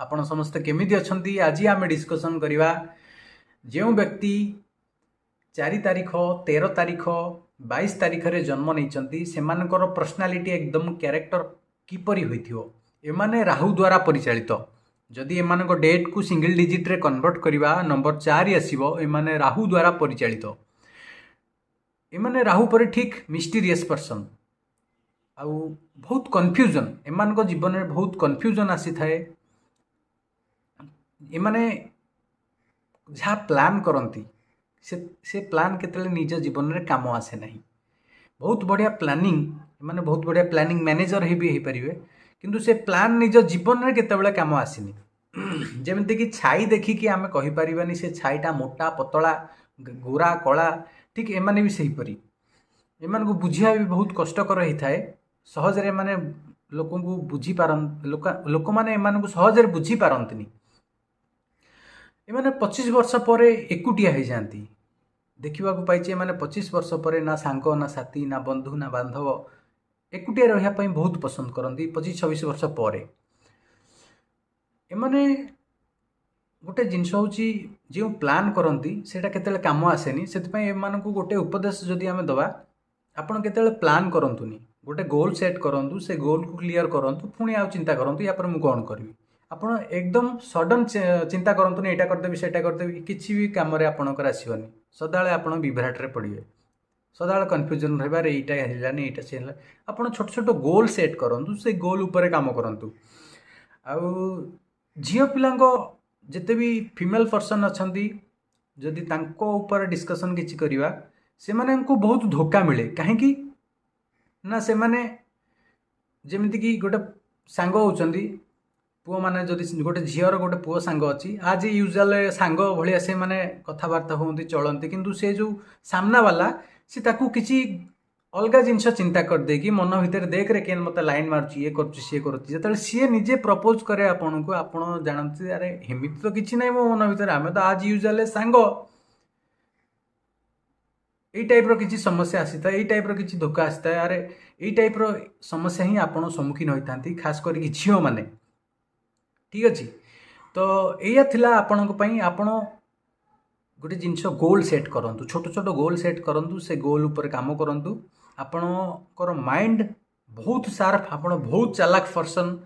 आपण समस्त केमिति अछंती आज आम डिस्कसन करवा जो व्यक्ति 4 तारीख 13 तारीख 22 तारीख रे जन्म नहीं से पर्सनालीटी एकदम क्यारेक्टर किपरि होइथियो एमाने राहु द्वारा परिचालित जदि एम डेट को सिंगल डिजिट रे कन्वर्ट करवा नंबर 4 आसीबो एमाने राहु द्वारा परिचालित एमाने राहु पर ठीक मिस्टीरियस पर्सन आउ बहुत कन्फ्यूजन एमान जीवन में बहुत कन्फ्यूजन आसी थाए एमाने जहाँ प्लान करती से प्लान केतले निज जीवन में काम आसे नहीं बहुत बढ़िया प्लानिंग माने बहुत बढ़िया प्लानिंग मैनेजर ही भी पारे किंतु से प्लान निज जीवन में केतबेले काम आसीनी जमीती कि छाई देखिकी आम कहीपरि से छाईटा मोटा पतला गोरा कला ठीक एमाने भी सही परी एमान को बुझिया भी बहुत कष्टकर होता है सहजरे माने लोक बुझी लोक माने एमान को सहजरे बुझी पारंतनी एमाने 25 वर्ष पर एकुटिया हो जाती देखा पाई मैंने 25 वर्ष पर ना सांग ना साथी ना बंधु ना बांधव एकुटिया रही बहुत पसंद करती 25-26 वर्ष पर एमाने गोटे जिनस हूँ जो प्लान करती से काम आसेनी से गोटे उपदेश जदि आम दबा आपड़ के प्लान करूँ गोटे गोल सेट करूँ से गोल को क्लीयर करूँ पुणी आउ चिंता करूँ या मुझे कौन करी आपड़ एकदम सडन चिंता करूँ यहाँ करदेवी सेटा करदेवी किसी भी कम आपणकर आसबनी सदाले आप विभ्राटे पड़े सदाले कन्फ्यूजन रही यहाँ है से आप छोट छोट गोल सेट करूँ से गोल उपर काम करूँ आउ झील पिला जिते भी फीमेल पर्सन अच्छा जदि ऊपर डिस्कसन किसी करवा से माने को बहुत धोखा मिले कहीं ना से माने जमीती कि गोटे सांग होती पुओ माने जदि गोटे झीर गोटे पुओ सांग अच्छी आज यूजुआल सांग भाया से माने कथबार्ता होती चलती किंतु से जो सामना वाला से ताकू किसी अलग जिनस चिंता करदे कि मन भितर देख रे केन मत लाइन मार्च ये कर सी कर सी निजे प्रपोज करे आपन को आप जानते अरे हेमित तो किसी ना मो मन भितर आम तो आज यूजुआल सांग यही टाइप किसी समस्या आसी था यही टाइप किसी धोखा आसी था अरे यही टाइप समस्या ही आपन सम्मुखीन होता खास करके झील मैंने ठीक अच्छे तो या थिला आपण गोटे जिनस गोल सेट करूँ छोट छोट गोल सेट करूँ से गोल उपर काम करूँ आपणकर माइंड बहुत सार्प आप बहुत चालाक पर्सन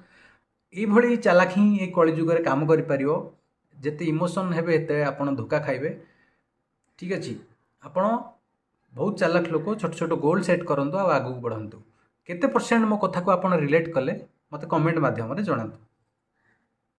ये चालाक ही ये कलिजुगे काम कर जिते इमोशन हे आप धोखा खाइबे ठीक अच्छे आपण बहुत चालाक लोक छोट छोट गोल सेट करूँ आगू बढ़ातु केते % मो कथा को आप रिलेट कले मत कमेंट माध्यम जनातु।